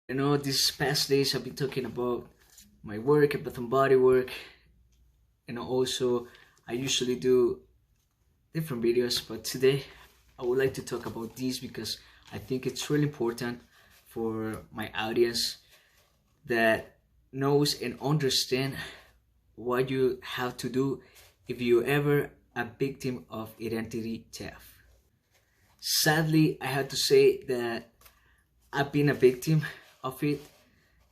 These past days I've been talking about my work, Bath and Body work. Also I usually do different videos, but today I would like to talk about this because I think it's really important for my audience that knows and understand what you have to do if you ever a victim of identity theft. Sadly, I have to say that I've been a victim of it.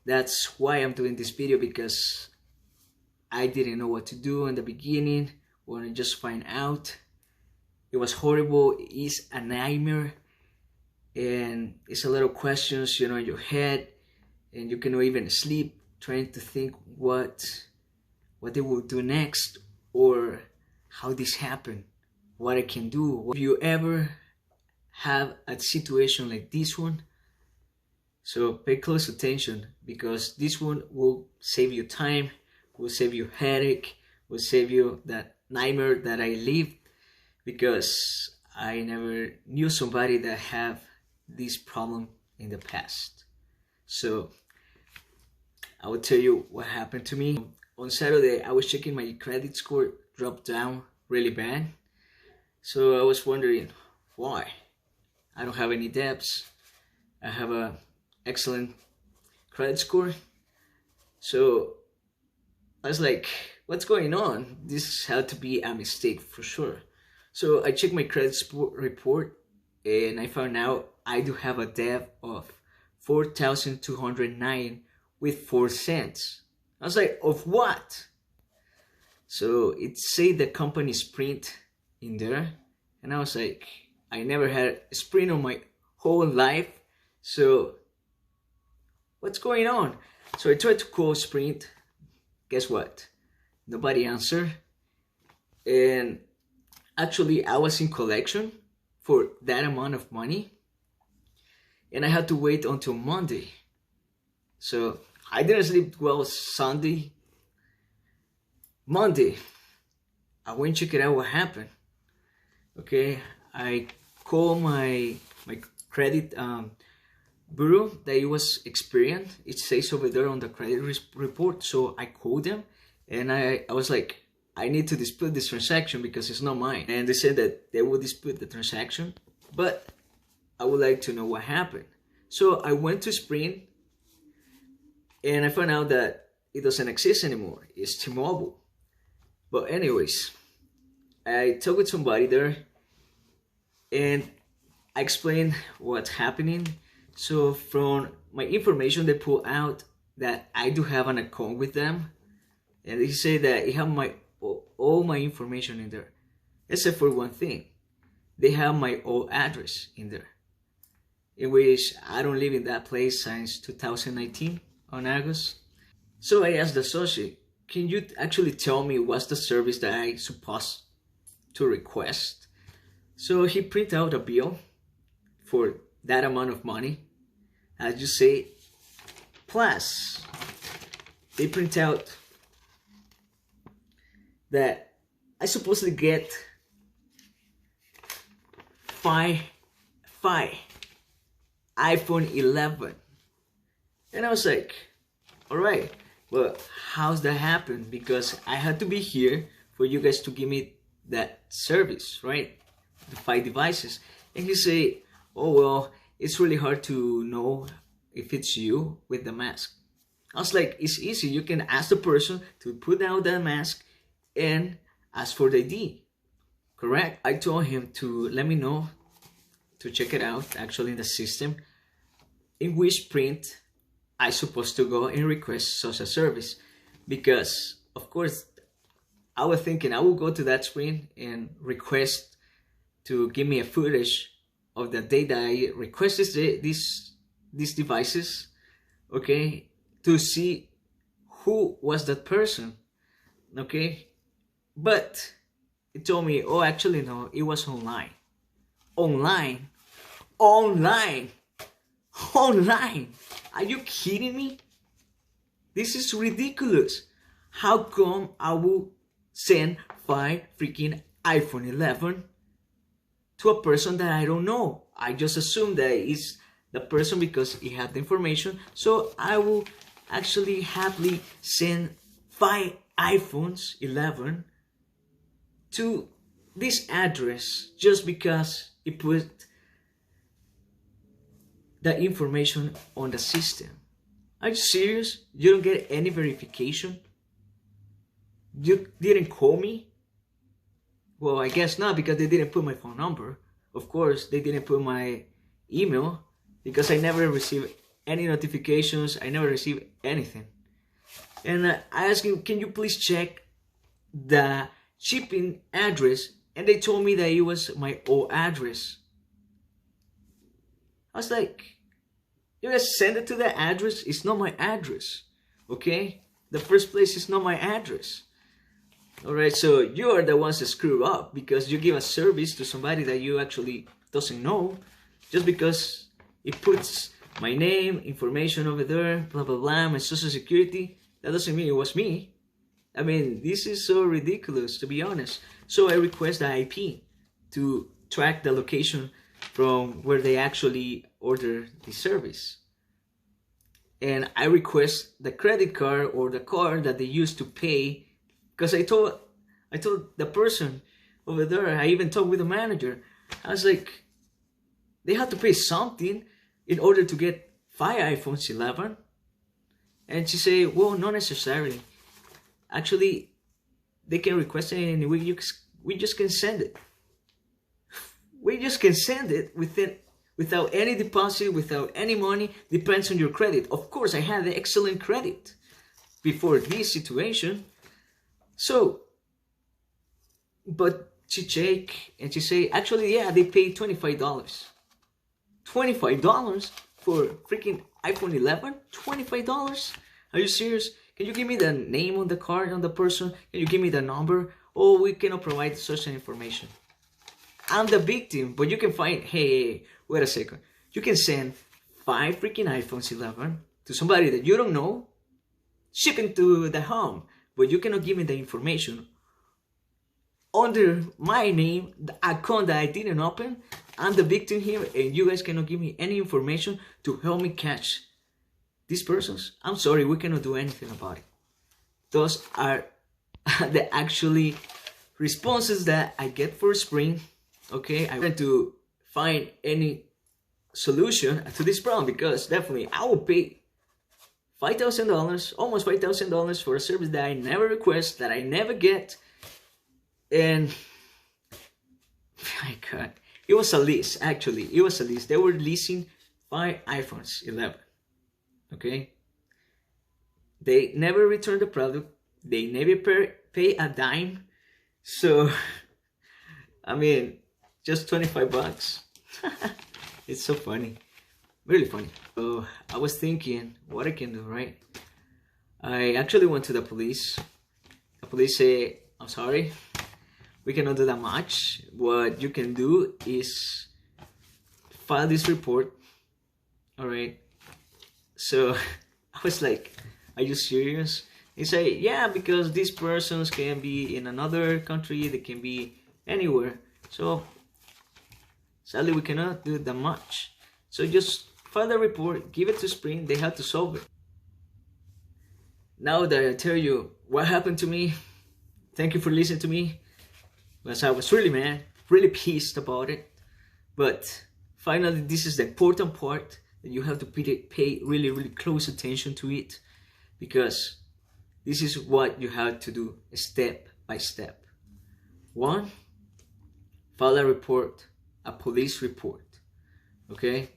That's why I'm doing this video, because I didn't know what to do in the beginning. When I just find out, it was horrible. It's a nightmare, and it's a lot of questions, in your head, and you cannot even sleep trying to think what they will do next, or how this happened, what I can do. If you ever have a situation like this one, so pay close attention, because this one will save you time, will save you headache, will save you that nightmare that I lived, because I never knew somebody that have this problem in the past. So I will tell you what happened to me. On Saturday, I was checking my credit score dropped down really bad. So I was wondering why. I don't have any debts. I have a excellent credit score. So I was like, what's going on? This had to be a mistake for sure. So I checked my credit report, and I found out I do have a debt of $4,209 with 4 cents. I was like, of what? So it said the company Sprint in there, and I was like, I never had a Sprint on my whole life, so what's going on? So I tried to call Sprint. Guess what? Nobody answered. And actually, I was in collection for that amount of money, and I had to wait until Monday. So I didn't sleep well Sunday. Monday, I went to check it out what happened. Okay, I called my credit bureau that it was Experian. It says over there on the credit report. So I called them, and I was like, I need to dispute this transaction because it's not mine. And they said that they will dispute the transaction, but I would like to know what happened. So I went to Sprint, and I found out that it doesn't exist anymore. It's T-Mobile. But anyways, I talked with somebody there, and I explained what's happening. So from my information, they pulled out that I do have an account with them, and they say that it have all my information in there, except for one thing. They have my old address in there, in which I don't live in that place since 2019 on August. So I asked the associate, can you actually tell me what's the service that I supposed to request? So he printed out a bill for that amount of money, as you say, plus they print out that I supposedly get five iPhone 11. And I was like, all right, well, how's that happen? Because I had to be here for you guys to give me that service, right? The 5 devices. And he say, oh, well, it's really hard to know if it's you with the mask. I was like, it's easy. You can ask the person to put down the mask and ask for the ID, correct? I told him to let me know, to check it out, actually in the system, in which print I supposed to go and request such a service. Because, of course, I was thinking I will go to that screen and request to give me a footage of the day that I requested these devices, okay, to see who was that person, okay? But it told me, oh, actually no, it was online. Online? Are you kidding me? This is ridiculous. How come I will send 5 freaking iPhone 11 to a person that I don't know? I just assume that it's the person because he had the information. So I will actually happily send 5 iPhones 11 to this address just because he put the information on the system. Are you serious? You don't get any verification? You didn't call me? Well, I guess not, because they didn't put my phone number. Of course, they didn't put my email because I never received any notifications. I never received anything. And I asked him, can you please check the shipping address? And they told me that it was my old address. I was like, you guys send it to the address? It's not my address, okay? The first place is not my address. Alright, so you are the ones that screw up because you give a service to somebody that you actually doesn't know just because it puts my name, information over there, blah blah blah, my social security. That doesn't mean it was me. I mean, this is so ridiculous, to be honest. So I request the IP to track the location from where they actually order the service. And I request the credit card or the card that they used to pay, because I told the person over there, I even talked with the manager. I was like, they have to pay something in order to get 5 iPhones 11. And she said, well, not necessarily. Actually, they can request it and we just can send it. We just can send it without any deposit, without any money. Depends on your credit. Of course, I had excellent credit before this situation. So, but she checked and she said, actually, yeah, they paid $25. $25 for freaking iPhone 11? $25? Are you serious? Can you give me the name on the card on the person? Can you give me the number? Oh, we cannot provide such information. I'm the victim, but you can find, hey, wait a second. You can send 5 freaking iPhones 11 to somebody that you don't know, shipping to the home, but you cannot give me the information under my name, the account that I didn't open. I'm the victim here, and you guys cannot give me any information to help me catch these persons. I'm sorry, we cannot do anything about it. Those are the actually responses that I get for spring. Okay, I want to find any solution to this problem, because definitely I will pay $5,000, almost $5,000 for a service that I never request, that I never get. And my God, it was a lease. Actually, it was a lease. They were leasing 5 iPhones 11. Okay, they never returned the product. They never pay a dime. So, I mean, just $25. It's so funny, really funny. So I was thinking what I can do, right? I actually went to the police. The police say, I'm sorry, we cannot do that much. What you can do is file this report. All right. So I was like, are you serious? They say, yeah, because these persons can be in another country, they can be anywhere. So sadly, we cannot do that much. So just file the report, give it to Spring, they have to solve it. Now that I tell you what happened to me, thank you for listening to me, because I was really mad, really pissed about it. But finally, this is the important part that you have to pay really, really close attention to it, because this is what you have to do step by step. 1, file a report, a police report. Okay,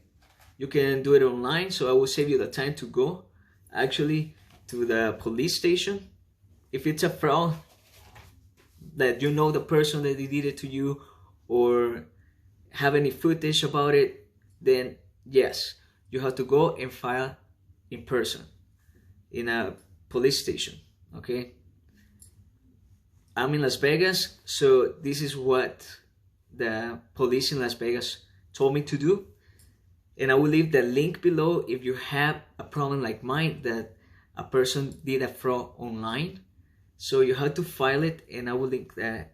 you can do it online, so I will save you the time to go actually to the police station. If it's a fraud, that you know the person that did it to you, or have any footage about it, then yes, you have to go and file in person in a police station. Okay, I'm in Las Vegas, so this is what the police in Las Vegas told me to do, and I will leave the link below if you have a problem like mine, that a person did a fraud online. So you have to file it, and I will link the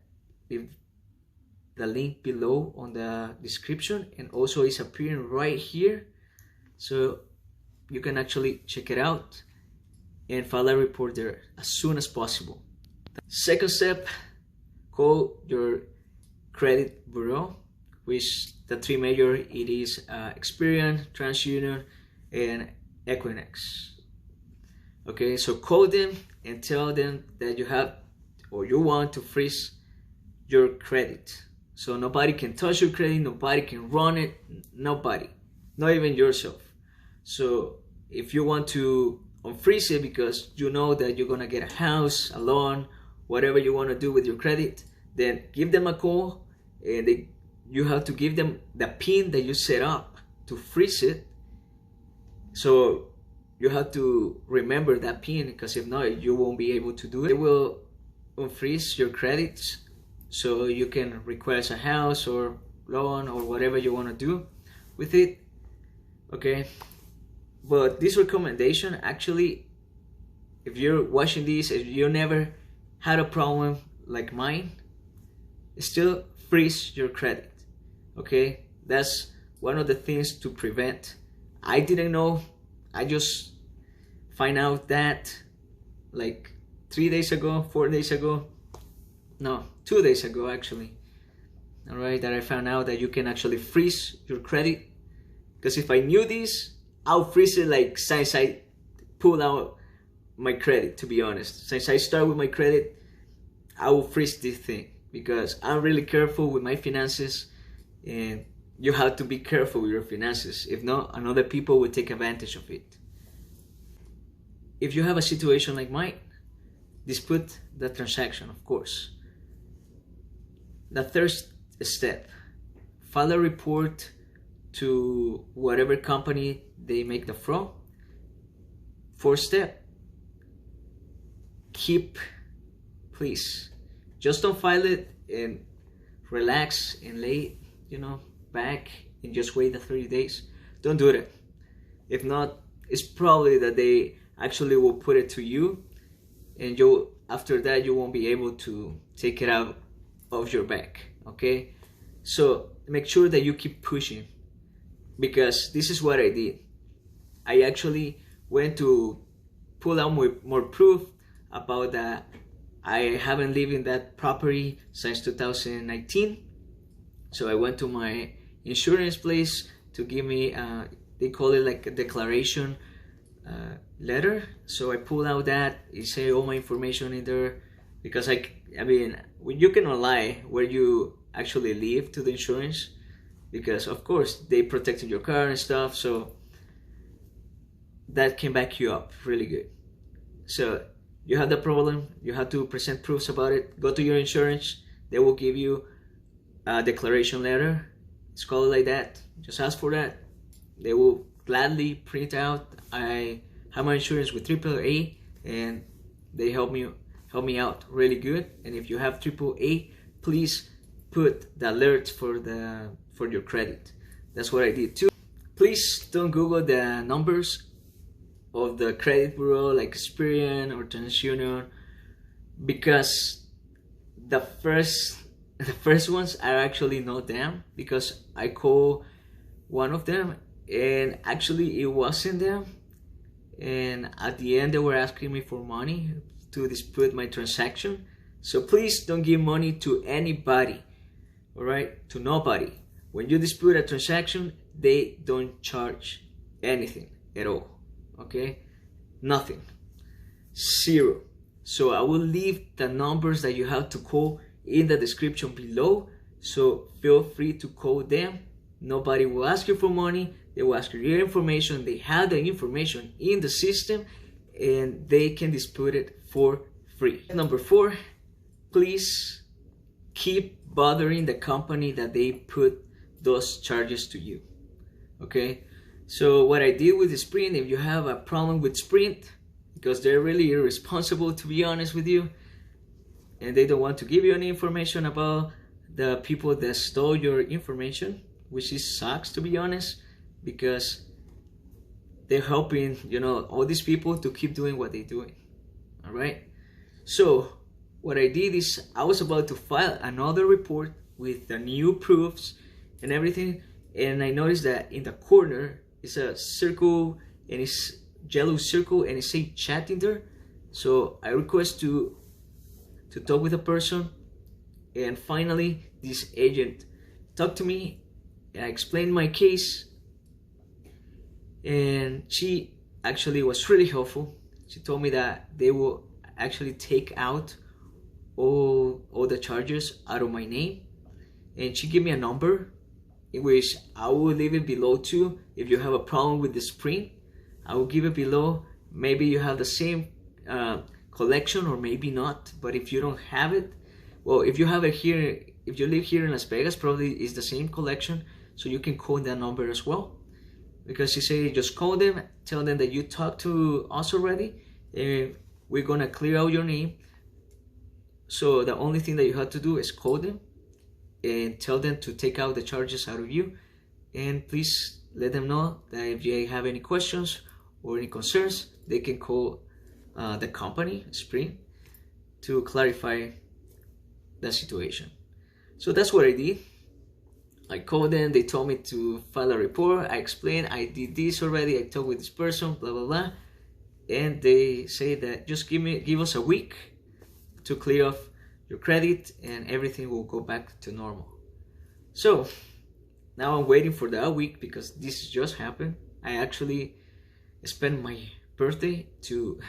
link below on the description, and also it's appearing right here. So you can actually check it out and file a report there as soon as possible. Second step, call your credit bureau, which the three major it is Experian, Transunion, and Equifax. Okay, so call them and tell them that you have or you want to freeze your credit. So nobody can touch your credit, nobody can run it, nobody, not even yourself. So if you want to unfreeze it because you know that you're gonna get a house, a loan, whatever you want to do with your credit, then give them a call and you have to give them the PIN that you set up to freeze it. So you have to remember that PIN, because if not, you won't be able to do it. It will unfreeze your credits so you can request a house or loan or whatever you want to do with it. Okay, but this recommendation, actually, if you're watching this, if you never had a problem like mine, still freeze your credit. Okay, that's one of the things to prevent. I didn't know, I just find out that like 3 days ago, 4 days ago, no, 2 days ago actually. All right, that I found out that you can actually freeze your credit. Because if I knew this, I'll freeze it like since I pull out my credit, to be honest. Since I start with my credit, I will freeze this thing because I'm really careful with my finances, and you have to be careful with your finances. If not, another people will take advantage of it. If you have a situation like mine, dispute the transaction, of course. The third step, file a report to whatever company they make the fraud. Fourth step, please, just don't file it and relax and lay back and just wait the 30 days. Don't do that. If not, it's probably that they actually will put it to you, and after that you won't be able to take it out of your back. Okay, so make sure that you keep pushing, because this is what I did. I actually went to pull out more proof about that I haven't lived in that property since 2019. So I went to my insurance place to give me they call it like a declaration letter. So I pulled out that, it say all my information in there, because I mean, you cannot lie where you actually live to the insurance, because of course they protected your car and stuff, so that can back you up really good. So you have the problem, you have to present proofs about it. Go to your insurance, they will give you a declaration letter. It's called like that. Just ask for that. They will gladly print out. I have my insurance with AAA, and they help me out really good. And if you have AAA, please put the alerts for your credit. That's what I did too. Please don't Google the numbers of the credit bureau like Experian or Transunion, because the first ones are actually not them, because I called one of them and actually it wasn't them, and at the end they were asking me for money to dispute my transaction. So please don't give money to anybody, all right, to nobody. When you dispute a transaction, they don't charge anything at all. Okay, nothing, zero. So I will leave the numbers that you have to call in the description below, so feel free to call them. Nobody will ask you for money. They will ask you your information. They have the information in the system, and they can dispute it for free. Number 4, please keep bothering the company that they put those charges to you. Okay, so what I did with the Sprint, if you have a problem with Sprint, because they're really irresponsible, to be honest with you, and they don't want to give you any information about the people that stole your information, which sucks, to be honest, because they're helping all these people to keep doing what they're doing. All right, so what I did is I was about to file another report with the new proofs and everything, and I noticed that in the corner It's a circle, and it's yellow circle, and it says chat in there. So I request to talk with a person, and finally this agent talked to me, and I explained my case, and she actually was really helpful. She told me that they will actually take out all the charges out of my name, and she gave me a number in which I will leave it below too. If you have a problem with the spring, I will give it below. Maybe you have the same collection, or maybe not. But if you don't have it, well, if you have it here, if you live here in Las Vegas, probably it's the same collection, so you can call that number as well. Because she said just call them, tell them that you talked to us already, and we're gonna clear out your name. So the only thing that you have to do is call them and tell them to take out the charges out of you, and please let them know that if they have any questions or any concerns, they can call the company, Spring, to clarify the situation. So that's what I did. I called them, they told me to file a report. I explained I did this already, I talked with this person, blah blah blah, and they say that just give us a week to clear off your credit and everything will go back to normal. So now I'm waiting for that week, because this just happened. I actually spent my birthday to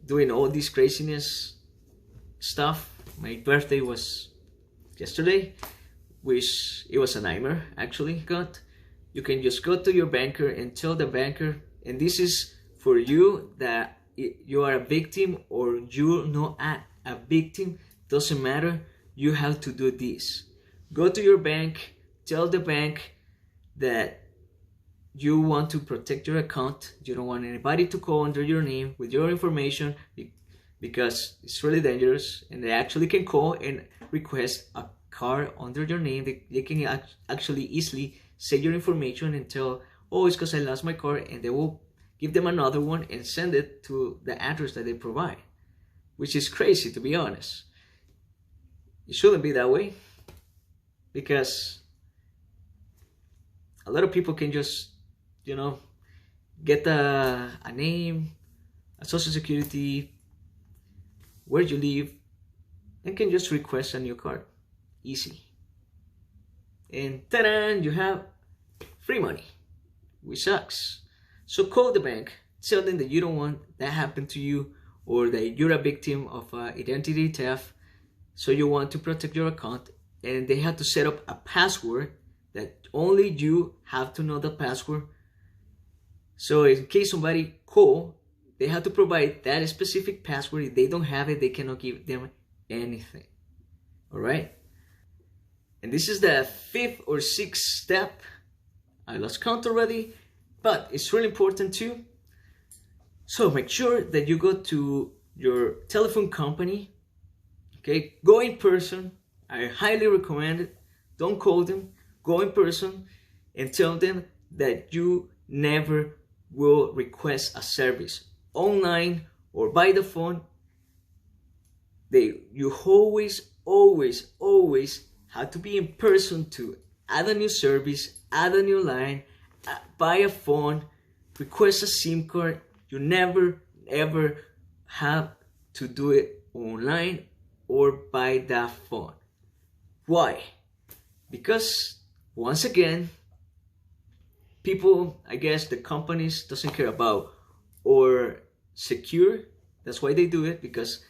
doing all this craziness stuff. My birthday was yesterday, which it was a nightmare actually. God, you can just go to your banker and tell the banker, and this is for you that you are a victim or you're not a victim, doesn't matter. You have to do this. Go to your bank, tell the bank that you want to protect your account. You don't want anybody to call under your name with your information, because it's really dangerous, and they actually can call and request a card under your name. They can actually easily say your information and tell, oh, it's because I lost my card, and they will give them another one and send it to the address that they provide, which is crazy, to be honest. It shouldn't be that way, because a lot of people can just, get a name, a social security, where you live, and can just request a new card. Easy. And ta-da, you have free money, which sucks. So call the bank, tell them that you don't want that happen to you, or that you're a victim of identity theft, so you want to protect your account, and they have to set up a password that only you have to know the password. So in case somebody call, they have to provide that specific password. If they don't have it, they cannot give them anything. All right? And this is the 5th or 6th step. I lost count already, but it's really important too. So make sure that you go to your telephone company. Okay, go in person. I highly recommend it. Don't call them. Go in person and tell them that you never will request a service online or by the phone. You always have to be in person to add a new service, add a new line, buy a phone, request a SIM card. You never ever have to do it online or by that phone. Why? Because once again, people, I guess the companies doesn't care about or secure. That's why they do it, because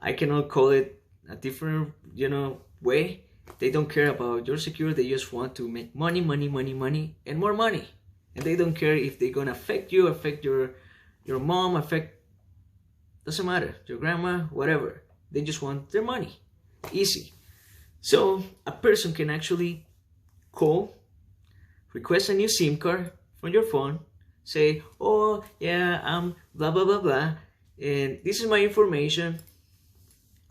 I cannot call it a different, way. They don't care about your security. They just want to make money, and more money. And they don't care if they're gonna affect you, affect your mom, doesn't matter, your grandma, whatever. They just want their money. Easy. So a person can actually call, request a new SIM card from your phone, say, oh yeah, I'm blah blah blah blah, and this is my information.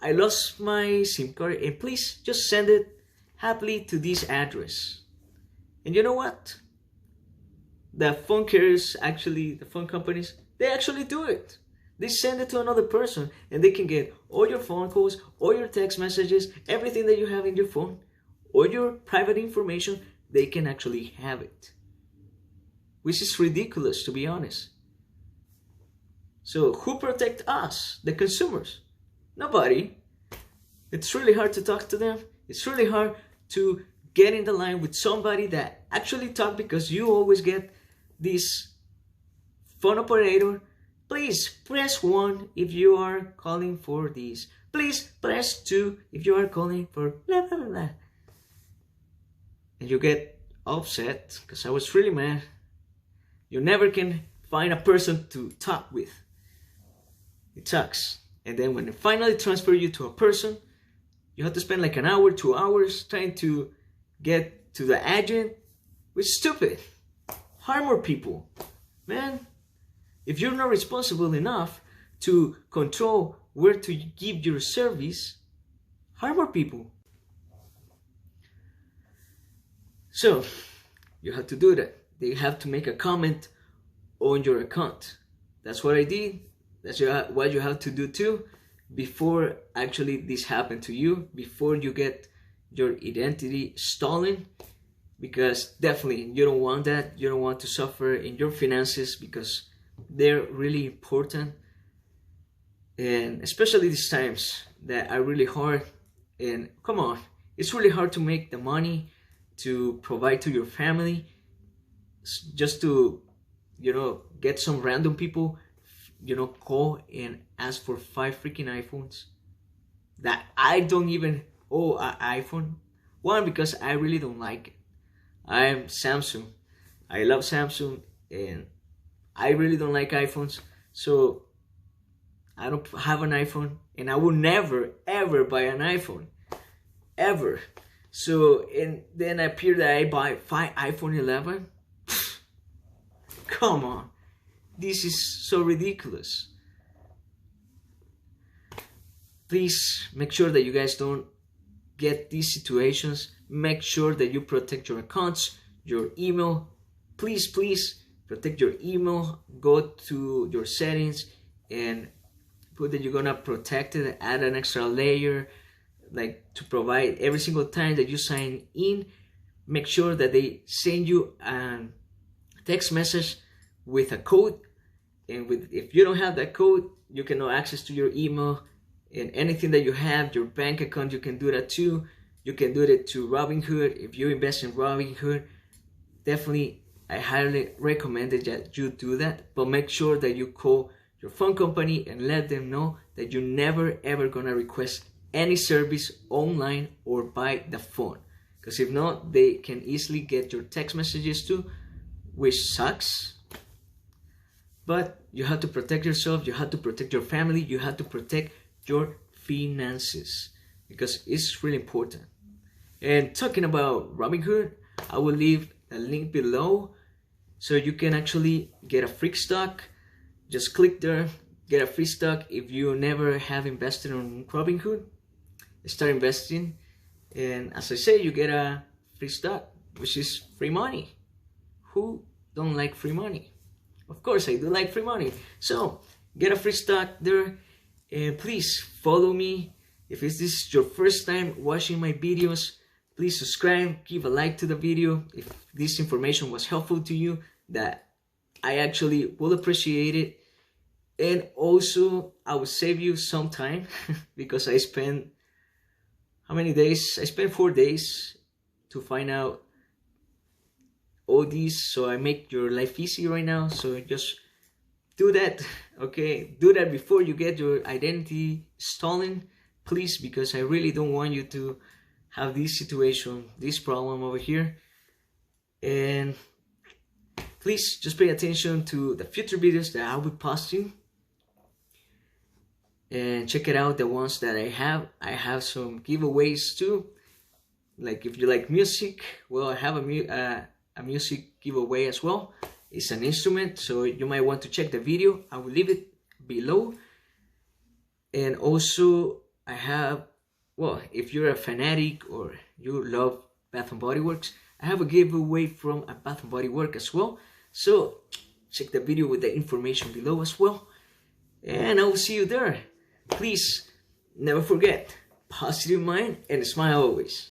I lost my SIM card, and please just send it happily to this address. And you know what? The phone carriers, the phone companies, they actually do it. They send it to another person, and they can get all your phone calls, all your text messages, everything that you have in your phone, all your private information. They can actually have it. which is ridiculous, to be honest. So who protect us, the consumers? Nobody. It's really hard to talk to them. It's really hard to get in the line with somebody that actually talk, because you always get this phone operator. Please press 1 if you are calling for this. Please press 2 if you are calling for blah blah blah blah. And you get upset, because I was really mad. You never can find a person to talk with. It sucks. And then when they finally transfer you to a person, you have to spend like an hour, 2 hours trying to get to the agent, which is stupid. Hire more people. Man, if you're not responsible enough to control where to give your service, hire more people. So, you have to do that. They have to make a comment on your account. That's what I did. That's what you have to do too, before actually this happened to you, before you get your identity stolen, because definitely you don't want that. You don't want to suffer in your finances, because they're really important, and especially these times that are really hard. And come on, it's really hard to make the money to provide to your family, just to, get some random people, call and ask for 5 freaking iPhones that I don't even own an iPhone. One, because I really don't like it. I'm Samsung. I love Samsung, and I really don't like iPhones. So I don't have an iPhone, and I will never ever buy an iPhone, ever. So, and then I appear that I buy 5 iPhone 11. Come on, this is so ridiculous. Please make sure that you guys don't get these situations. Make sure that you protect your accounts, your email. Please protect your email. Go to your settings and put that you're gonna protect it. Add an extra layer, like to provide every single time that you sign in. Make sure that they send you a text message with a code, and if you don't have that code, you can have access to your email and anything that you have, your bank account. You can do that too. You can do it to Robinhood. If you invest in Robinhood, definitely I highly recommend that you do that. But make sure that you call your phone company and let them know that you're never ever gonna request any service online or by the phone, because if not, they can easily get your text messages too, which sucks. But you have to protect yourself, you have to protect your family, you have to protect your finances, because it's really important. And talking about Robinhood, I will leave a link below so you can actually get a free stock. Just click there, get a free stock. If you never have invested on Robinhood, start investing, and as I say, you get a free stock, which is free money. Who don't like free money? Of course I do like free money. So get a free stock there, and please follow me. If this is your first time watching my videos, please subscribe, give a like to the video if this information was helpful to you, that I actually will appreciate it. And also I will save you some time because I spent, how many days? I spent 4 days to find out all these, so I make your life easy right now. So just do that, okay? Do that before you get your identity stolen, please, because I really don't want you to have this situation, this problem over here. And please just pay attention to the future videos that I will be posting, and check it out, the ones that I have. I have some giveaways too. Like if you like music, well, I have a music giveaway as well. It's an instrument, so you might want to check the video. I will leave it below. And also I have, well, if you're a fanatic or you love Bath and Body Works, I have a giveaway from a Bath and Body Works as well. So check the video with the information below as well. And I will see you there. Please never forget, positive mind and smile always.